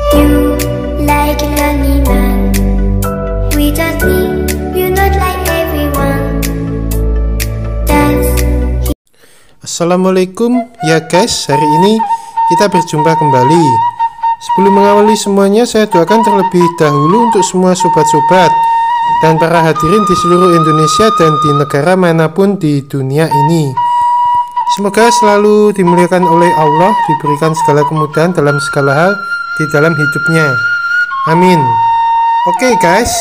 You like a lonely man without me, you're not like everyone. Assalamualaikum ya guys, hari ini kita berjumpa kembali. Sebelum mengawali semuanya, saya doakan terlebih dahulu untuk semua sobat-sobat dan para hadirin di seluruh Indonesia dan di negara manapun di dunia ini. Semoga selalu dimuliakan oleh Allah, diberikan segala kemudahan dalam segala hal di dalam hidupnya. Amin. Oke guys,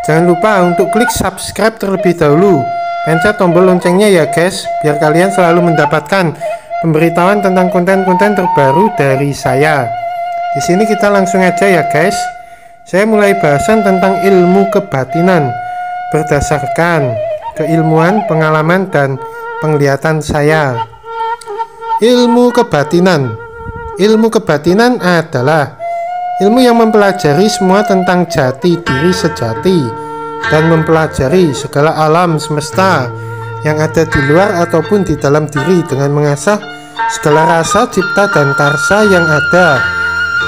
jangan lupa untuk klik subscribe terlebih dahulu. Pencet tombol loncengnya ya guys, biar kalian selalu mendapatkan pemberitahuan tentang konten-konten terbaru dari saya. Di sini kita langsung aja ya guys. Saya mulai bahasan tentang ilmu kebatinan berdasarkan keilmuan, pengalaman, dan penglihatan saya. Ilmu kebatinan. Ilmu kebatinan adalah ilmu yang mempelajari semua tentang jati diri sejati dan mempelajari segala alam semesta yang ada di luar ataupun di dalam diri dengan mengasah segala rasa, cipta, dan karsa yang ada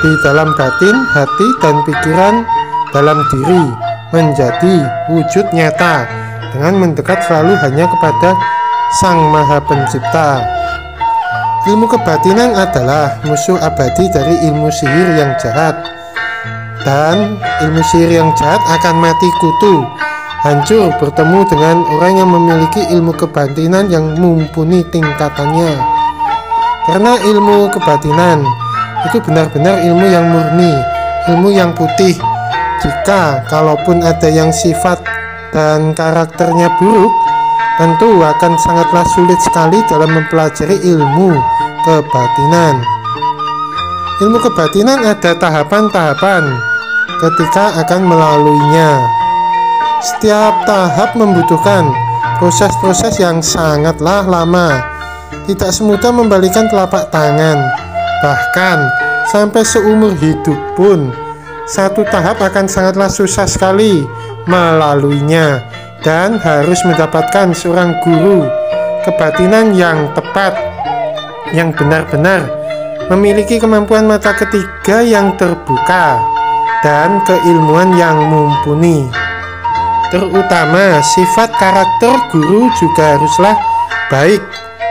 di dalam batin, hati, dan pikiran dalam diri menjadi wujud nyata dengan mendekat selalu hanya kepada Sang Maha Pencipta. Ilmu kebatinan adalah musuh abadi dari ilmu sihir yang jahat, dan ilmu sihir yang jahat akan mati kutu, hancur bertemu dengan orang yang memiliki ilmu kebatinan yang mumpuni tingkatannya. Karena ilmu kebatinan itu benar-benar ilmu yang murni, ilmu yang putih. Jika kalaupun ada yang sifat dan karakternya buruk, tentu akan sangatlah sulit sekali dalam mempelajari ilmu kebatinan. Ilmu kebatinan ada tahapan-tahapan ketika akan melaluinya. Setiap tahap membutuhkan proses-proses yang sangatlah lama. Tidak semudah membalikan telapak tangan. Bahkan sampai seumur hidup pun satu tahap akan sangatlah susah sekali melaluinya, dan harus mendapatkan seorang guru kebatinan yang tepat, yang benar-benar memiliki kemampuan mata ketiga yang terbuka dan keilmuan yang mumpuni. Terutama sifat karakter guru juga haruslah baik,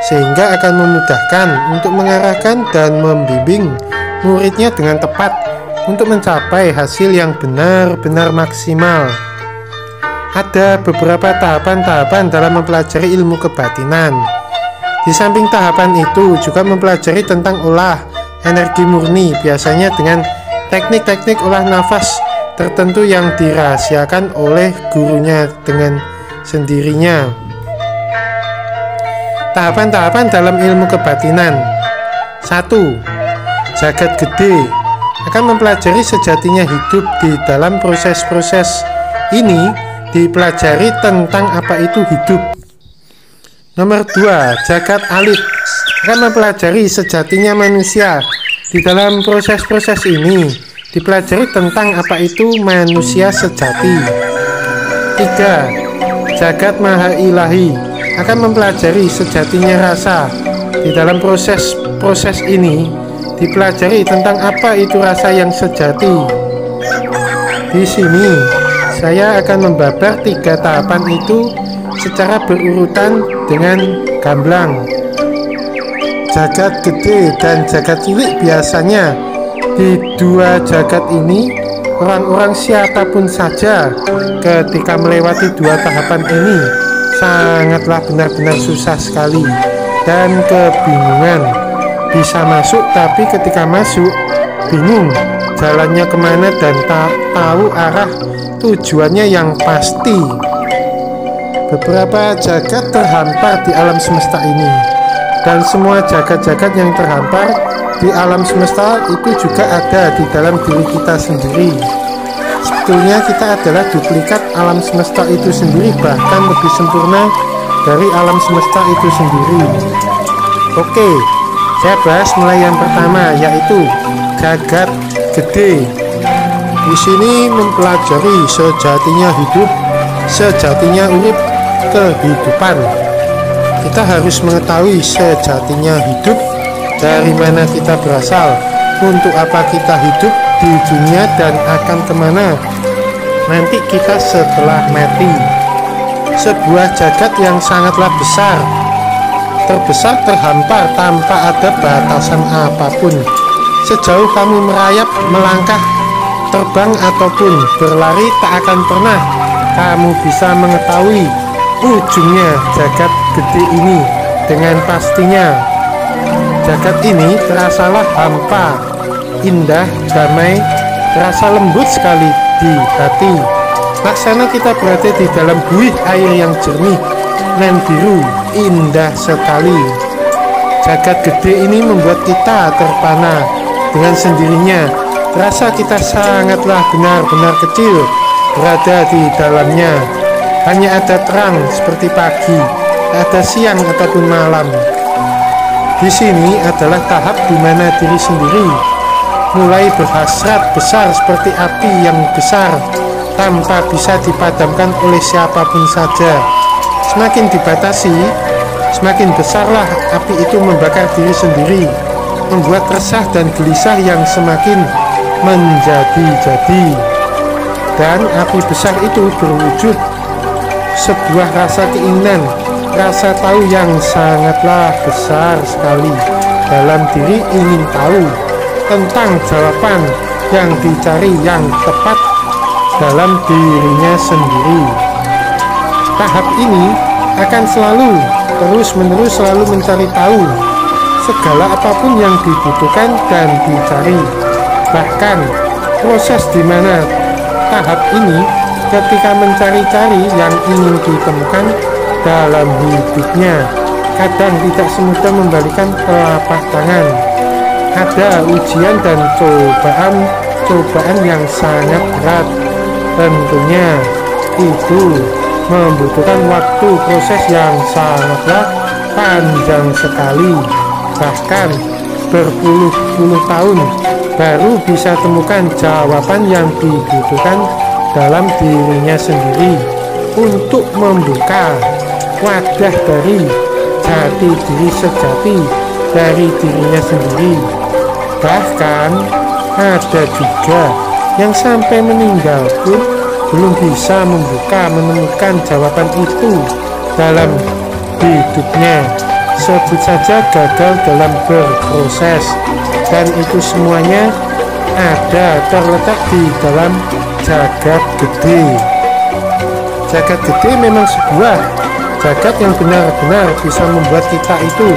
sehingga akan memudahkan untuk mengarahkan dan membimbing muridnya dengan tepat untuk mencapai hasil yang benar-benar maksimal. Ada beberapa tahapan-tahapan dalam mempelajari ilmu kebatinan. Di samping tahapan itu juga mempelajari tentang olah energi murni, biasanya dengan teknik-teknik olah nafas tertentu yang dirahasiakan oleh gurunya dengan sendirinya. Tahapan-tahapan dalam ilmu kebatinan. 1. Jagat gede akan mempelajari sejatinya hidup. Di dalam proses-proses ini dipelajari tentang apa itu hidup. Nomor 2. Jagat alit akan mempelajari sejatinya manusia. Di dalam proses-proses ini dipelajari tentang apa itu manusia sejati. 3. Jagat maha ilahi akan mempelajari sejatinya rasa. Di dalam proses-proses ini dipelajari tentang apa itu rasa yang sejati. Di sini saya akan membabar 3 tahapan itu secara berurutan dengan gamblang. Jagat gede dan jagat cilik. Biasanya di 2 jagat ini orang-orang siapapun saja ketika melewati 2 tahapan ini sangatlah benar-benar susah sekali dan kebingungan. Bisa masuk, tapi ketika masuk bingung jalannya kemana dan tak tahu arah tujuannya yang pasti. Beberapa jagat terhampar di alam semesta ini, dan semua jagat-jagat yang terhampar di alam semesta itu juga ada di dalam diri kita sendiri. Sebetulnya kita adalah duplikat alam semesta itu sendiri, bahkan lebih sempurna dari alam semesta itu sendiri. Oke, saya bahas mulai yang pertama, yaitu jagat gede. Di sini mempelajari sejatinya hidup, sejatinya urip, kehidupan. Kita harus mengetahui sejatinya hidup, dari mana kita berasal, Untuk apa kita hidup di dunia dan akan kemana nanti kita setelah mati? Sebuah jagat yang sangatlah besar, terbesar, terhampar tanpa ada batasan apapun. Sejauh kamu merayap, melangkah, terbang ataupun berlari, tak akan pernah kamu bisa mengetahui ujungnya jagat gede ini dengan pastinya. Jagat ini terasalah hampa, indah, damai, terasa lembut sekali di hati. Laksana kita berada di dalam buih air yang jernih nan biru, indah sekali. Jagat gede ini membuat kita terpana dengan sendirinya. Terasa kita sangatlah benar-benar kecil berada di dalamnya. Hanya ada terang seperti pagi, ada siang ataupun malam. Di sini adalah tahap di mana diri sendiri mulai berhasrat besar seperti api yang besar tanpa bisa dipadamkan oleh siapapun saja. Semakin dibatasi, semakin besarlah api itu membakar diri sendiri, membuat resah dan gelisah yang semakin menjadi-jadi. Dan api besar itu berwujud sebuah rasa keinginan, rasa tahu yang sangatlah besar sekali dalam diri, ingin tahu tentang jawaban yang dicari yang tepat dalam dirinya sendiri. Tahap ini akan selalu terus-menerus selalu mencari tahu segala apapun yang dibutuhkan dan dicari. Bahkan proses di mana tahap ini ketika mencari-cari yang ingin ditemukan dalam hidupnya, kadang tidak semudah membalikan telapak tangan. Ada ujian dan cobaan yang sangat berat. Tentunya itu membutuhkan waktu proses yang sangatlah panjang sekali, bahkan berpuluh-puluh tahun baru bisa temukan jawaban yang dibutuhkan dalam dirinya sendiri untuk membuka wadah dari jati diri sejati dari dirinya sendiri. Bahkan ada juga yang sampai meninggal pun belum bisa menemukan jawaban itu dalam hidupnya. Sebut saja gagal dalam berproses, dan itu semuanya ada terletak di dalam jagat gede. Jagat gede memang sebuah jagat yang benar-benar bisa membuat kita itu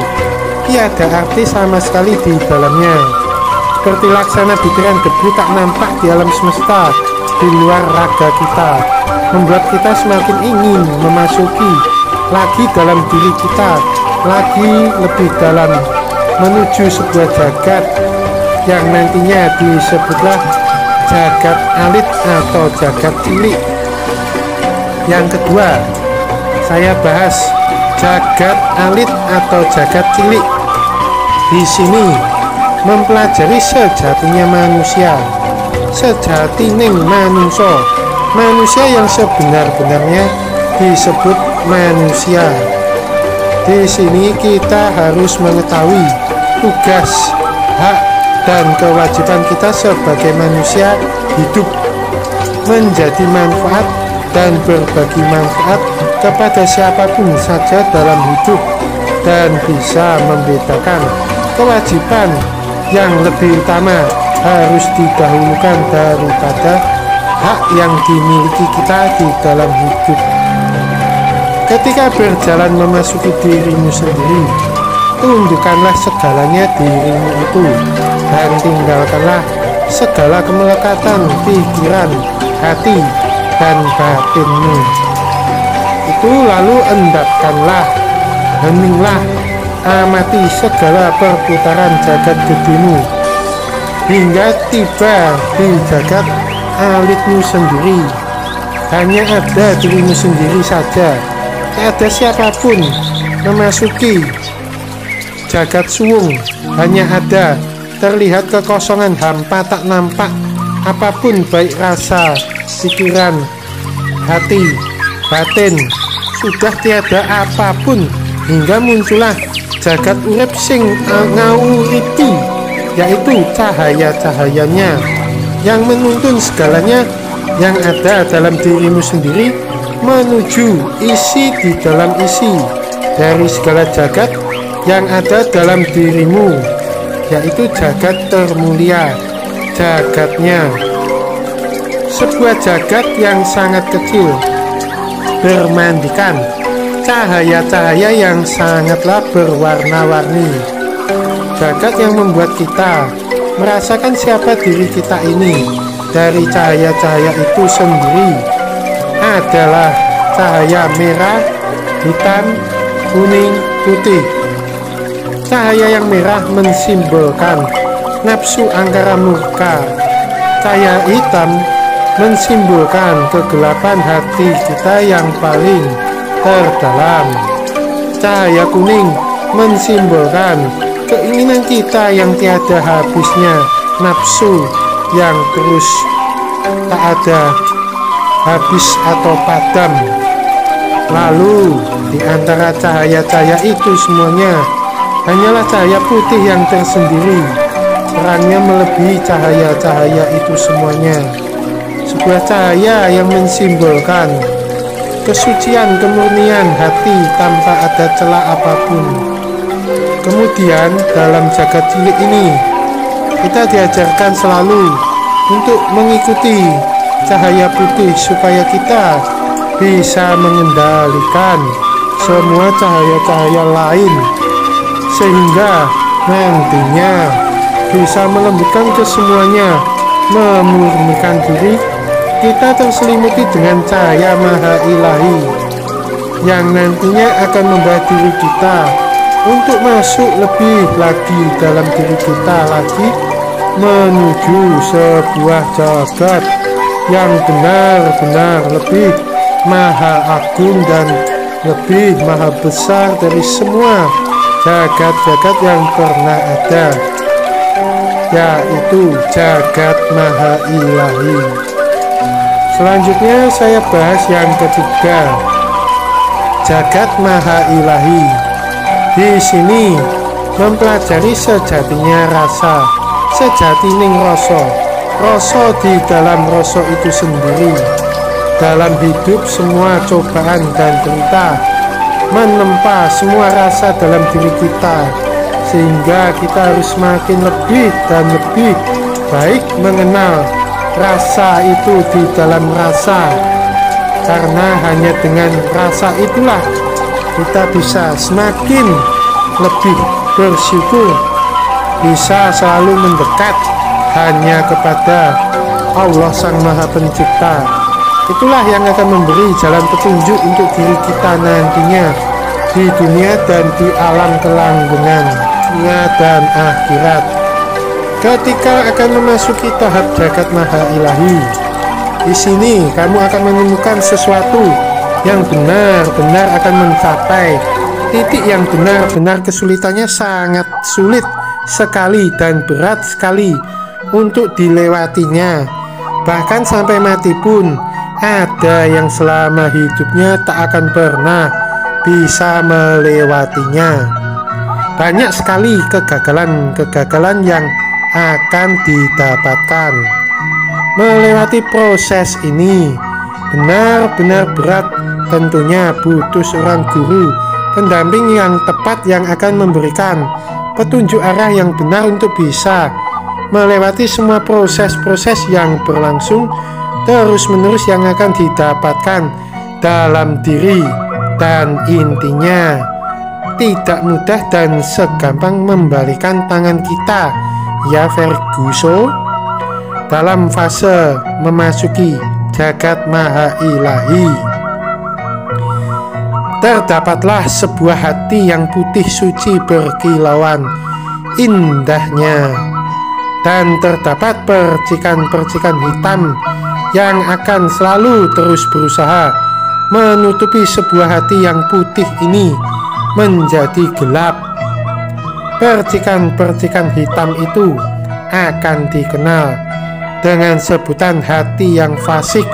tiada arti sama sekali di dalamnya. Seperti laksana butiran debu tak nampak di alam semesta di luar raga kita, membuat kita semakin ingin memasuki lagi dalam diri kita, lagi lebih dalam, menuju sebuah jagat yang nantinya disebutlah jagat alit atau jagat cilik. Yang kedua, saya bahas jagat alit atau jagat cilik. Di sini mempelajari sejatinya manusia, sejatining manusia yang sebenar-benarnya disebut manusia. Di sini kita harus mengetahui tugas, hak, dan kewajiban kita sebagai manusia hidup, menjadi manfaat dan berbagi manfaat kepada siapapun saja dalam hidup, dan bisa membedakan kewajiban yang lebih utama harus didahulukan daripada hak yang dimiliki kita di dalam hidup. Ketika berjalan memasuki dirimu sendiri, tundukkanlah segalanya dirimu itu, dan tinggalkanlah segala kemelekatan pikiran, hati, dan batinmu itu. Lalu endapkanlah, heninglah, amati segala perputaran jagat gedemu hingga tiba di jagat alitmu sendiri. Hanya ada dirimu sendiri saja, tak ada siapapun memasuki jagat suwung. Hanya ada terlihat kekosongan, hampa, tak nampak apapun, baik rasa, pikiran, hati, batin, sudah tiada apapun, hingga muncullah jagat urip sing ngawuriti yaitu cahaya-cahayanya yang menuntun segalanya yang ada dalam dirimu sendiri menuju isi di dalam isi dari segala jagat yang ada dalam dirimu, yaitu jagat termulia, jagatnya. Sebuah jagat yang sangat kecil, bermandikan cahaya-cahaya yang sangatlah berwarna-warni. Jagat yang membuat kita merasakan siapa diri kita ini dari cahaya-cahaya itu sendiri adalah cahaya merah, hitam, kuning, putih. Cahaya yang merah mensimbolkan nafsu angkara murka. Cahaya hitam mensimbolkan kegelapan hati kita yang paling terdalam. Cahaya kuning mensimbolkan keinginan kita yang tiada habisnya, nafsu yang terus tak ada habis atau padam. Lalu di antara cahaya-cahaya itu semuanya hanyalah cahaya putih yang tersendiri. Terangnya melebihi cahaya-cahaya itu semuanya. Sebuah cahaya yang mensimbolkan kesucian, kemurnian hati tanpa ada celah apapun. Kemudian dalam jagat cilik ini kita diajarkan selalu untuk mengikuti cahaya putih supaya kita bisa mengendalikan semua cahaya-cahaya lain sehingga nantinya bisa melembutkan kesemuanya, memurnikan diri kita terselimuti dengan cahaya maha ilahi yang nantinya akan membawa diri kita untuk masuk lebih lagi dalam diri kita lagi menuju sebuah jagat yang benar-benar lebih maha agung dan lebih maha besar dari semua jagat-jagat yang pernah ada, yaitu jagat maha ilahi. Selanjutnya saya bahas yang ketiga, jagat maha ilahi. Di sini mempelajari sejatinya rasa, sejatining rasa di dalam rasa itu sendiri. Dalam hidup semua cobaan dan derita menempa semua rasa dalam diri kita, sehingga kita harus semakin lebih dan lebih baik mengenal rasa itu di dalam rasa, karena hanya dengan rasa itulah kita bisa semakin lebih bersyukur, bisa selalu mendekat hanya kepada Allah Sang Maha Pencipta. Itulah yang akan memberi jalan petunjuk untuk diri kita nantinya di dunia dan di alam kelanggengan, dunia dan akhirat. Ketika akan memasuki tahap jagat maha ilahi, di sini kamu akan menemukan sesuatu yang benar-benar akan mencapai titik yang benar-benar kesulitannya sangat sulit sekali dan berat sekali untuk dilewatinya. Bahkan sampai mati pun ada yang selama hidupnya tak akan pernah bisa melewatinya. Banyak sekali kegagalan-kegagalan yang akan didapatkan. Melewati proses ini benar-benar berat. Tentunya butuh seorang guru, pendamping yang tepat yang akan memberikan petunjuk arah yang benar untuk bisa melewati semua proses-proses yang berlangsung terus-menerus yang akan didapatkan dalam diri. Dan intinya tidak mudah dan segampang membalikan tangan kita, ya Ferguson, dalam fase memasuki jagat maha ilahi. Terdapatlah sebuah hati yang putih suci berkilauan indahnya, dan terdapat percikan-percikan hitam yang akan selalu terus berusaha menutupi sebuah hati yang putih ini menjadi gelap. Percikan-percikan hitam itu akan dikenal dengan sebutan hati yang fasik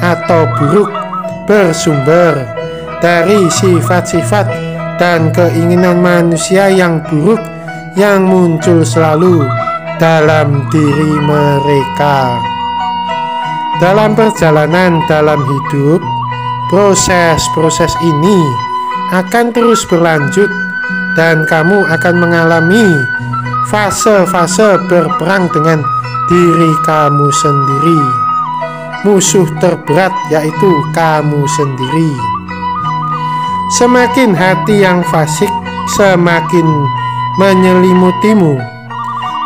atau buruk, bersumber dari sifat-sifat dan keinginan manusia yang buruk yang muncul selalu dalam diri mereka. Dalam perjalanan dalam hidup, proses-proses ini akan terus berlanjut dan kamu akan mengalami fase-fase berperang dengan diri kamu sendiri. Musuh terberat yaitu kamu sendiri. Semakin hati yang fasik semakin menyelimutimu.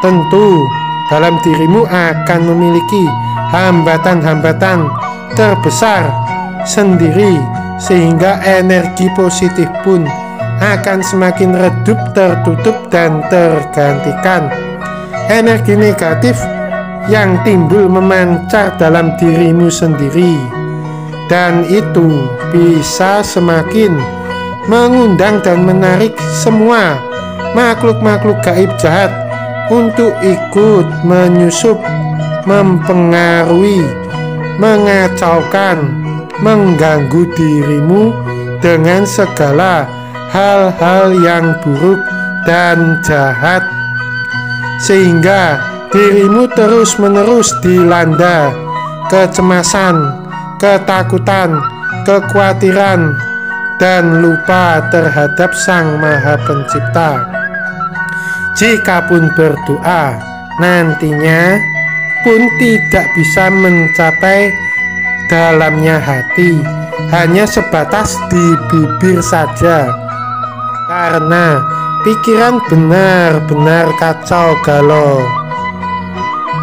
Tentu dalam dirimu akan memiliki hambatan-hambatan terbesar sendiri, sehingga energi positif pun akan semakin redup, tertutup, dan tergantikan. Energi negatif yang timbul memancar dalam dirimu sendiri, dan itu bisa semakin mengundang dan menarik semua makhluk-makhluk gaib jahat untuk ikut menyusup, mempengaruhi, mengacaukan, mengganggu dirimu dengan segala hal-hal yang buruk dan jahat, sehingga dirimu terus-menerus dilanda kecemasan, ketakutan, kekhawatiran, dan lupa terhadap Sang Maha Pencipta. Jikapun berdoa, nantinya pun tidak bisa mencapai dalamnya hati, hanya sebatas di bibir saja, karena pikiran benar-benar kacau galau.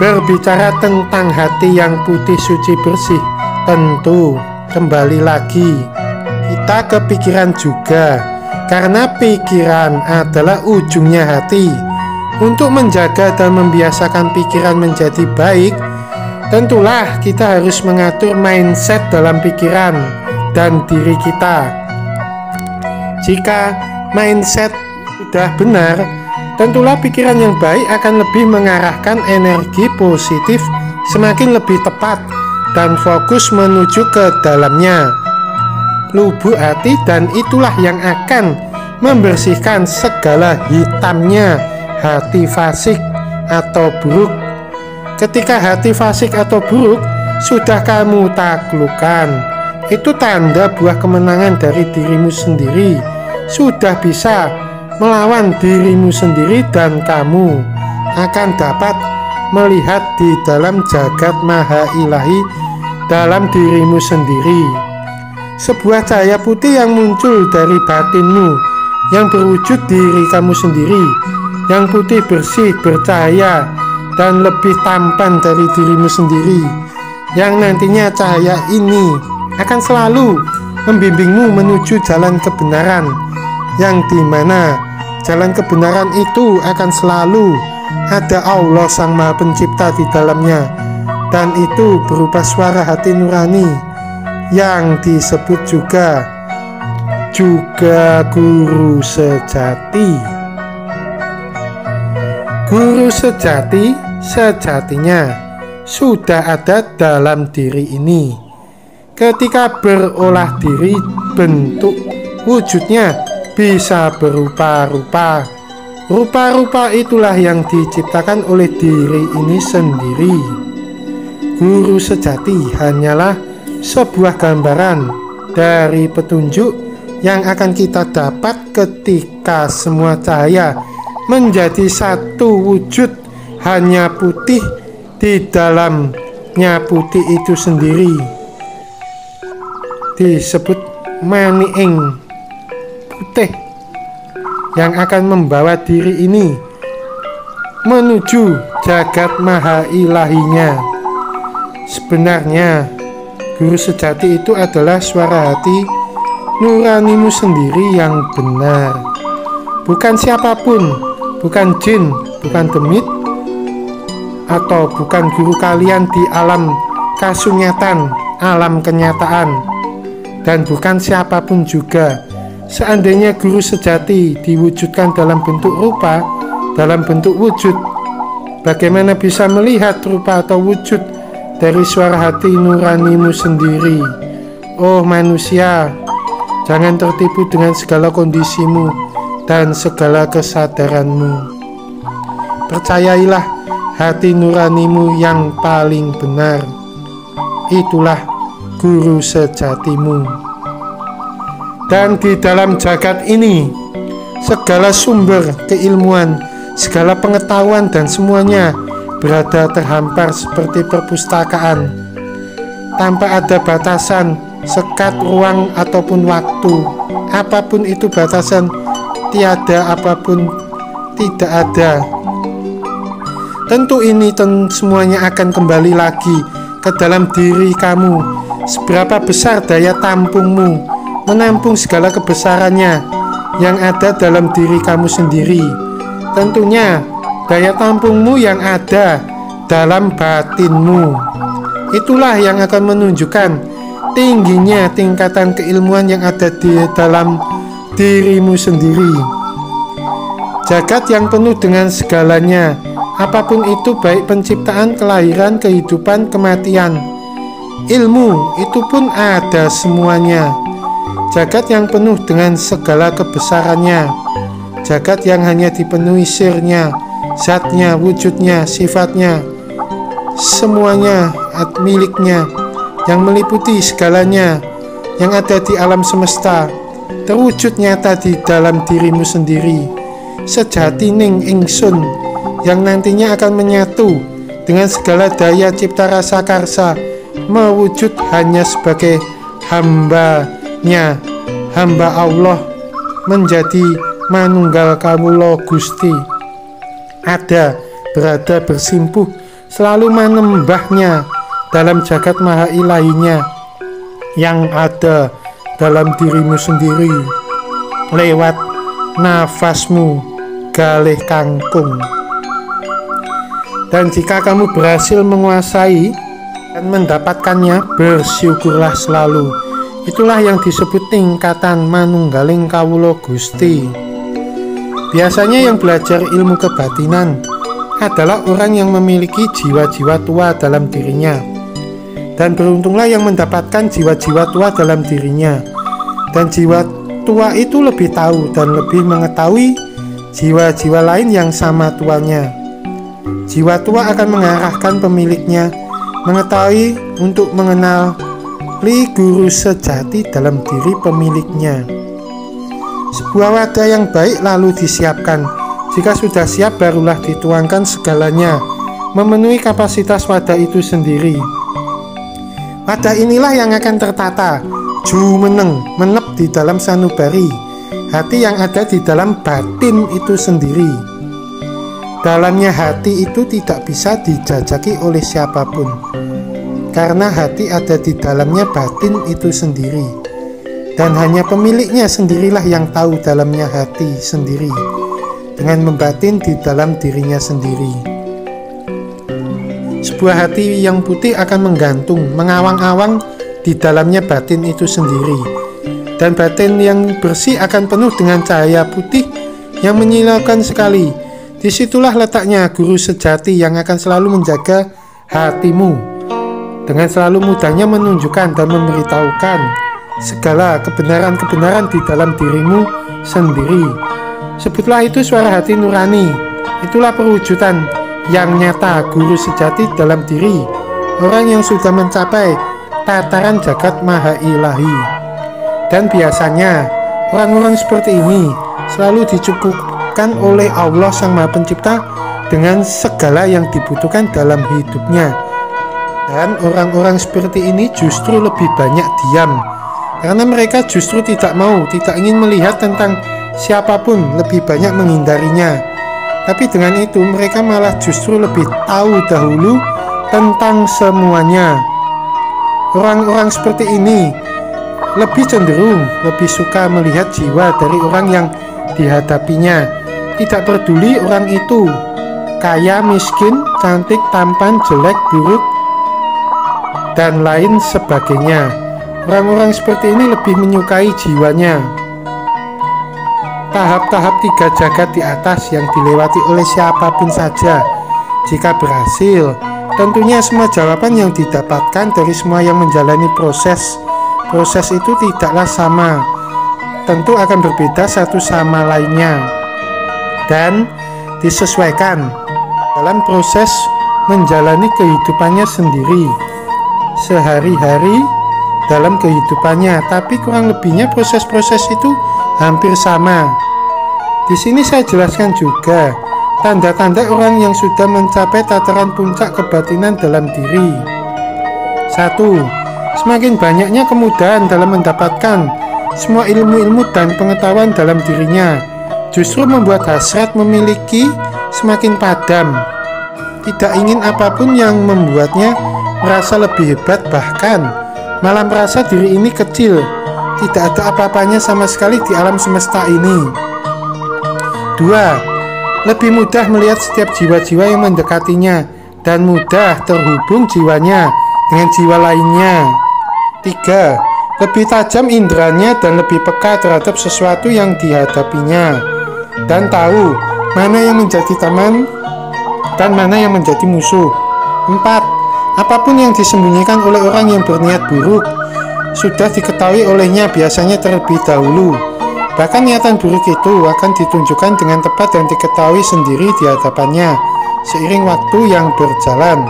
Berbicara tentang hati yang putih, suci, bersih, tentu kembali lagi kita ke pikiran juga, karena pikiran adalah ujungnya hati. Untuk menjaga dan membiasakan pikiran menjadi baik, tentulah kita harus mengatur mindset dalam pikiran dan diri kita. Jika mindset sudah benar, tentulah pikiran yang baik akan lebih mengarahkan energi positif semakin lebih tepat dan fokus menuju ke dalamnya, lubuk hati, dan itulah yang akan membersihkan segala hitamnya hati fasik atau buruk. Ketika hati fasik atau buruk sudah kamu taklukkan, itu tanda buah kemenangan dari dirimu sendiri. Sudah bisa melawan dirimu sendiri dan kamu akan dapat melihat di dalam jagat maha ilahi dalam dirimu sendiri sebuah cahaya putih yang muncul dari batinmu, yang berwujud diri kamu sendiri, yang putih, bersih, bercahaya, dan lebih tampan dari dirimu sendiri, yang nantinya cahaya ini akan selalu membimbingmu menuju jalan kebenaran, yang dimana jalan kebenaran itu akan selalu ada Allah Sang Maha Pencipta di dalamnya, dan itu berupa suara hati nurani yang disebut juga guru sejati. Guru sejati sejatinya sudah ada dalam diri ini. Ketika berolah diri, bentuk wujudnya bisa berupa-rupa. Rupa-rupa itulah yang diciptakan oleh diri ini sendiri. Guru sejati hanyalah sebuah gambaran dari petunjuk yang akan kita dapat ketika semua cahaya menjadi satu wujud, hanya putih di dalamnya. Putih itu sendiri disebut maniing putih, yang akan membawa diri ini menuju jagat maha ilahinya. Sebenarnya guru sejati itu adalah suara hati nuranimu sendiri yang benar, bukan siapapun, bukan jin, bukan demit, atau bukan guru kalian di alam kasunyatan, alam kenyataan, dan bukan siapapun juga. Seandainya guru sejati diwujudkan dalam bentuk rupa, dalam bentuk wujud, bagaimana bisa melihat rupa atau wujud dari suara hati nuranimu sendiri? Oh manusia, jangan tertipu dengan segala kondisimu dan segala kesadaranmu. Percayailah hati nuranimu yang paling benar. Itulah guru sejatimu. Dan di dalam jagat ini, segala sumber keilmuan, segala pengetahuan dan semuanya berada terhampar seperti perpustakaan, tanpa ada batasan, sekat, ruang ataupun waktu. Apapun itu batasan, tiada apapun tidak ada. Tentu ini semuanya akan kembali lagi ke dalam diri kamu. Seberapa besar daya tampungmu menampung segala kebesarannya yang ada dalam diri kamu sendiri. Tentunya daya tampungmu yang ada dalam batinmu. Itulah yang akan menunjukkan tingginya tingkatan keilmuan yang ada di dalam dirimu sendiri. Jagat yang penuh dengan segalanya, apapun itu, baik penciptaan, kelahiran, kehidupan, kematian, ilmu, itu pun ada semuanya. Jagat yang penuh dengan segala kebesarannya, jagat yang hanya dipenuhi sirnya, zatnya, wujudnya, sifatnya, semuanya miliknya, yang meliputi segalanya yang ada di alam semesta, terwujud nyata di dalam dirimu sendiri. Sejati ning ingsun yang nantinya akan menyatu dengan segala daya cipta rasa karsa, mewujud hanya sebagai hambanya, hamba Allah, menjadi manunggal kawula Gusti. Ada, berada, bersimpuh, selalu menembahnya dalam jagat maha ilahinya yang ada dalam dirimu sendiri lewat nafasmu galih kangkung. Dan jika kamu berhasil menguasai dan mendapatkannya, bersyukurlah selalu. Itulah yang disebut tingkatan manunggaling kawula Gusti. Biasanya yang belajar ilmu kebatinan adalah orang yang memiliki jiwa-jiwa tua dalam dirinya. Dan beruntunglah yang mendapatkan jiwa-jiwa tua dalam dirinya. Dan jiwa tua itu lebih tahu dan lebih mengetahui jiwa-jiwa lain yang sama tuanya. Jiwa tua akan mengarahkan pemiliknya mengetahui untuk mengenali guru sejati dalam diri pemiliknya. Sebuah wadah yang baik lalu disiapkan. Jika sudah siap, barulah dituangkan segalanya, memenuhi kapasitas wadah itu sendiri. Wadah inilah yang akan tertata, jumeneng, menep di dalam sanubari, hati yang ada di dalam batin itu sendiri. Dalamnya hati itu tidak bisa dijajaki oleh siapapun, karena hati ada di dalamnya batin itu sendiri. Dan hanya pemiliknya sendirilah yang tahu dalamnya hati sendiri, dengan membatin di dalam dirinya sendiri. Sebuah hati yang putih akan menggantung, mengawang-awang di dalamnya batin itu sendiri. Dan batin yang bersih akan penuh dengan cahaya putih yang menyilaukan sekali. Disitulah letaknya guru sejati yang akan selalu menjaga hatimu, dengan selalu mudahnya menunjukkan dan memberitahukan segala kebenaran-kebenaran di dalam dirimu sendiri. Sebutlah itu suara hati nurani. Itulah perwujudan yang nyata guru sejati dalam diri orang yang sudah mencapai tataran jagat maha ilahi. Dan biasanya orang-orang seperti ini selalu dicukupkan oleh Allah Sang Maha Pencipta dengan segala yang dibutuhkan dalam hidupnya. Dan orang-orang seperti ini justru lebih banyak diam, karena mereka justru tidak ingin melihat tentang siapapun, lebih banyak menghindarinya. Tapi dengan itu mereka malah justru lebih tahu dahulu tentang semuanya. Orang-orang seperti ini lebih cenderung, lebih suka melihat jiwa dari orang yang dihadapinya. Tidak peduli orang itu kaya, miskin, cantik, tampan, jelek, buruk, dan lain sebagainya. Orang-orang seperti ini lebih menyukai jiwanya. Tahap-tahap 3 jagat di atas yang dilewati oleh siapapun saja. Jika berhasil, tentunya semua jawaban yang didapatkan dari semua yang menjalani proses itu tidaklah sama, tentu akan berbeda satu sama lainnya dan disesuaikan dalam proses menjalani kehidupannya sendiri sehari-hari dalam kehidupannya, tapi kurang lebihnya proses-proses itu hampir sama. Di sini saya jelaskan juga tanda-tanda orang yang sudah mencapai tataran puncak kebatinan dalam diri. 1. Semakin banyaknya kemudahan dalam mendapatkan semua ilmu-ilmu dan pengetahuan dalam dirinya, justru membuat hasrat memiliki semakin padam. Tidak ingin apapun yang membuatnya merasa lebih hebat, bahkan malah merasa diri ini kecil, tidak ada apa-apanya sama sekali di alam semesta ini. 2. Lebih mudah melihat setiap jiwa-jiwa yang mendekatinya dan mudah terhubung jiwanya dengan jiwa lainnya. 3. Lebih tajam inderanya dan lebih peka terhadap sesuatu yang dihadapinya dan tahu mana yang menjadi teman dan mana yang menjadi musuh. 4. Apapun yang disembunyikan oleh orang yang berniat buruk sudah diketahui olehnya biasanya terlebih dahulu. Bahkan niatan buruk itu akan ditunjukkan dengan tepat dan diketahui sendiri di hadapannya seiring waktu yang berjalan.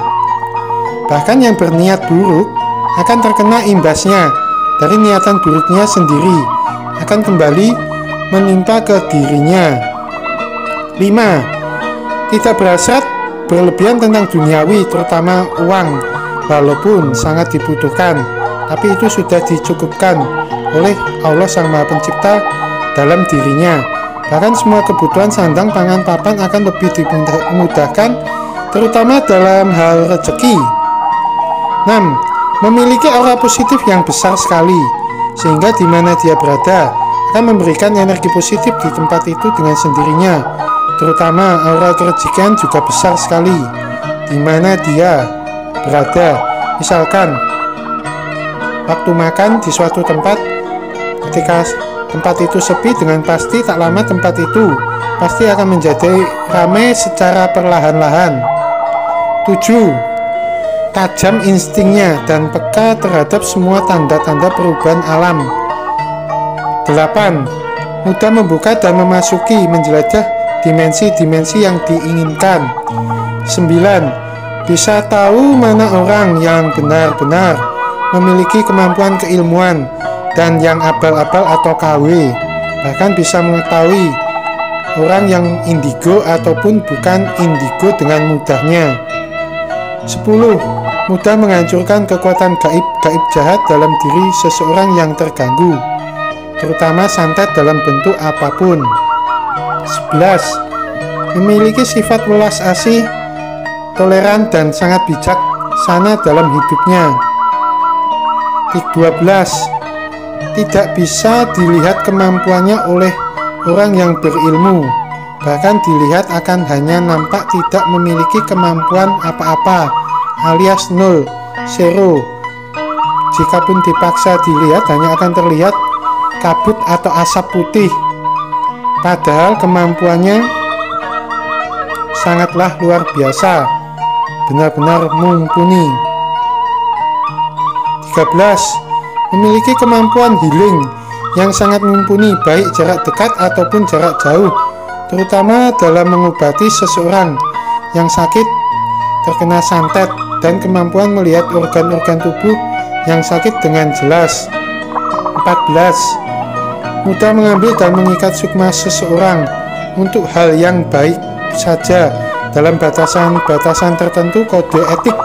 Bahkan yang berniat buruk akan terkena imbasnya dari niatan buruknya sendiri, akan kembali menimpa ke dirinya. 5. Tidak berhasrat berlebihan tentang duniawi, terutama uang, walaupun sangat dibutuhkan, tapi itu sudah dicukupkan oleh Allah Sang Maha Pencipta dalam dirinya. Bahkan semua kebutuhan sandang, pangan, papan akan lebih dimudahkan, terutama dalam hal rezeki. 6. Memiliki aura positif yang besar sekali, sehingga di mana dia berada akan memberikan energi positif di tempat itu dengan sendirinya. Terutama aura kerejikan juga besar sekali di mana dia berada. Misalkan waktu makan di suatu tempat, ketika tempat itu sepi, dengan pasti tak lama tempat itu pasti akan menjadi ramai secara perlahan-lahan. 7. Tajam instingnya dan peka terhadap semua tanda-tanda perubahan alam. 8. Mudah membuka dan memasuki, menjelajah dimensi-dimensi yang diinginkan. 9. Bisa tahu mana orang yang benar-benar memiliki kemampuan keilmuan dan yang abal-abal atau KW. Bahkan bisa mengetahui orang yang indigo ataupun bukan indigo dengan mudahnya. 10. Mudah menghancurkan kekuatan gaib jahat dalam diri seseorang yang terganggu, terutama santet dalam bentuk apapun. 11. Memiliki sifat welas asih, toleran dan sangat bijaksana dalam hidupnya. 12. Tidak bisa dilihat kemampuannya oleh orang yang berilmu, bahkan dilihat akan hanya nampak tidak memiliki kemampuan apa-apa, alias nol, zero. Jikapun dipaksa dilihat, hanya akan terlihat kabut atau asap putih, padahal kemampuannya sangatlah luar biasa, benar-benar mumpuni. 13. Memiliki kemampuan healing yang sangat mumpuni, baik jarak dekat ataupun jarak jauh, terutama dalam mengobati seseorang yang sakit terkena santet, dan kemampuan melihat organ-organ tubuh yang sakit dengan jelas. 14. Mudah mengambil dan mengikat sukma seseorang untuk hal yang baik saja dalam batasan-batasan tertentu kode etik.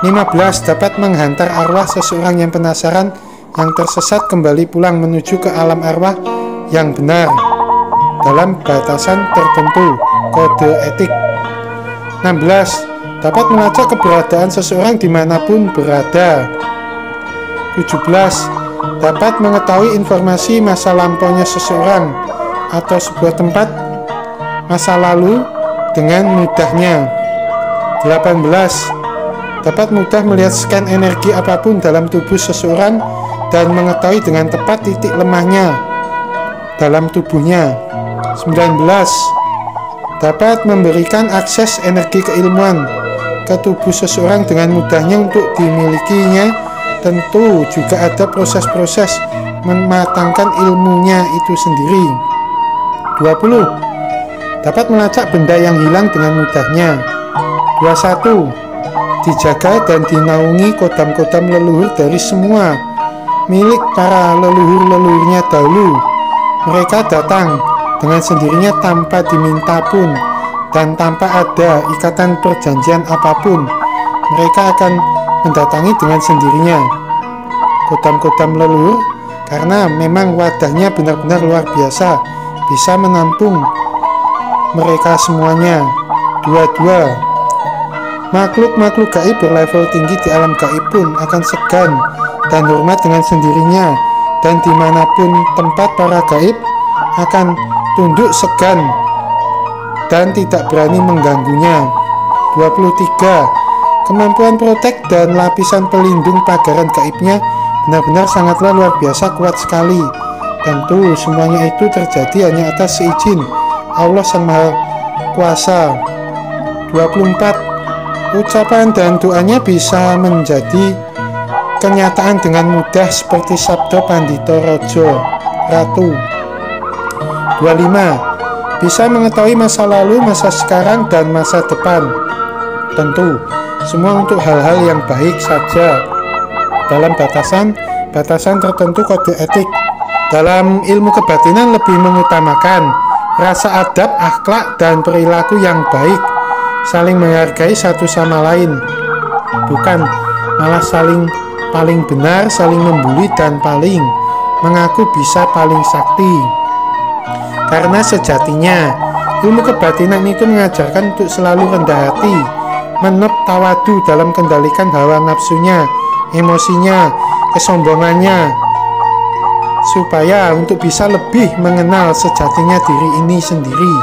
15. Dapat menghantar arwah seseorang yang penasaran, yang tersesat, kembali pulang menuju ke alam arwah yang benar dalam batasan tertentu kode etik. 16. Dapat melacak keberadaan seseorang dimanapun berada. 17. Dapat mengetahui informasi masa lampaunya seseorang atau sebuah tempat masa lalu dengan mudahnya. 18. Dapat mudah melihat scan energi apapun dalam tubuh seseorang dan mengetahui dengan tepat titik lemahnya dalam tubuhnya. 19. Dapat memberikan akses energi keilmuan ke tubuh seseorang dengan mudahnya untuk dimilikinya. Tentu juga ada proses-proses mematangkan ilmunya itu sendiri. 20. dapat melacak benda yang hilang dengan mudahnya. 21. Dijaga dan dinaungi kodam-kodam leluhur dari semua milik para leluhur-leluhurnya dahulu. Mereka datang dengan sendirinya tanpa diminta pun dan tanpa ada ikatan perjanjian apapun. Mereka akan mendatangi dengan sendirinya kodam-kodam leluhur, karena memang wadahnya benar-benar luar biasa, bisa menampung mereka semuanya. 22. Makhluk-makhluk gaib berlevel tinggi di alam gaib pun akan segan dan hormat dengan sendirinya, dan dimanapun tempat para gaib akan tunduk segan dan tidak berani mengganggunya. 23. Kemampuan protek dan lapisan pelindung pagaran gaibnya benar-benar sangatlah luar biasa kuat sekali. Tentu semuanya itu terjadi hanya atas seizin Allah Sang Maha Kuasa. 24. Ucapan dan doanya bisa menjadi kenyataan dengan mudah seperti sabda Pandito Rojo Ratu. 25. Bisa mengetahui masa lalu, masa sekarang, dan masa depan. Tentu semua untuk hal-hal yang baik saja, dalam batasan tertentu kode etik. Dalam ilmu kebatinan lebih mengutamakan rasa adab, akhlak, dan perilaku yang baik, saling menghargai satu sama lain, bukan malah saling paling benar, saling membuli, dan paling mengaku bisa paling sakti. Karena sejatinya ilmu kebatinan itu mengajarkan untuk selalu rendah hati, menep tawadu dalam kendalikan hawa nafsunya, emosinya, kesombongannya, supaya untuk bisa lebih mengenal sejatinya diri ini sendiri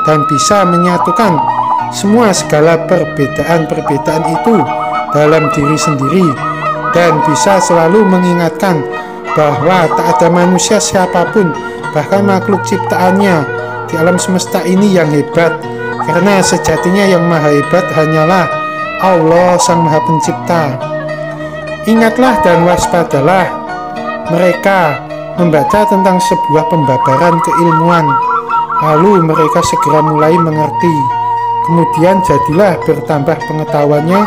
dan bisa menyatukan semua segala perbedaan-perbedaan itu dalam diri sendiri, dan bisa selalu mengingatkan bahwa tak ada manusia siapapun, bahkan makhluk ciptaannya di alam semesta ini yang hebat, karena sejatinya yang maha hebat hanyalah Allah Sang Maha Pencipta. Ingatlah dan waspadalah mereka membaca tentang sebuah pembabaran keilmuan, lalu mereka segera mulai mengerti. Kemudian jadilah bertambah pengetahuannya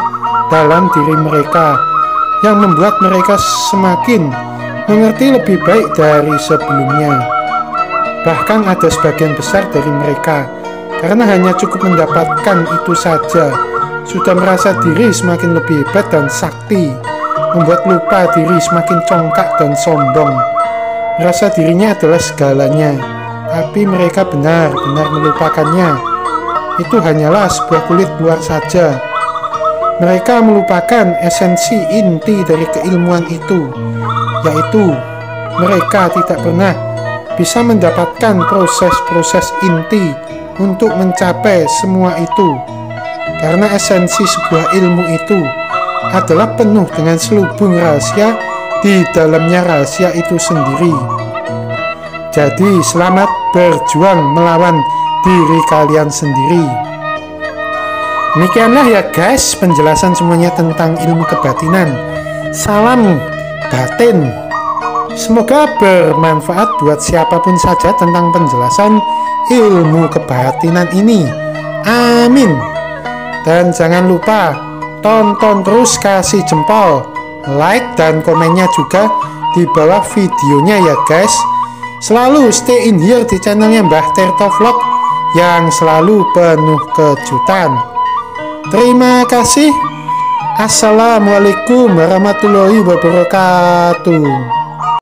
dalam diri mereka, yang membuat mereka semakin mengerti lebih baik dari sebelumnya. Bahkan ada sebagian besar dari mereka, karena hanya cukup mendapatkan itu saja, sudah merasa diri semakin lebih hebat dan sakti, membuat lupa diri semakin congkak dan sombong, merasa dirinya adalah segalanya, tapi mereka benar-benar melupakannya. Itu hanyalah sebuah kulit luar saja. Mereka melupakan esensi inti dari keilmuan itu, yaitu mereka tidak pernah bisa mendapatkan proses-proses inti untuk mencapai semua itu, karena esensi sebuah ilmu itu adalah penuh dengan selubung rahasia di dalamnya rahasia itu sendiri. Jadi selamat berjuang melawan diri kalian sendiri. Demikianlah ya guys penjelasan semuanya tentang ilmu kebatinan. Salam batin. Semoga bermanfaat buat siapapun saja tentang penjelasan ilmu kebatinan ini. Amin. Dan jangan lupa tonton terus, kasih jempol, like, dan komennya juga di bawah videonya ya guys. Selalu stay in here di channelnya Mbah Tirto Vlog yang selalu penuh kejutan. Terima kasih. Assalamualaikum warahmatullahi wabarakatuh.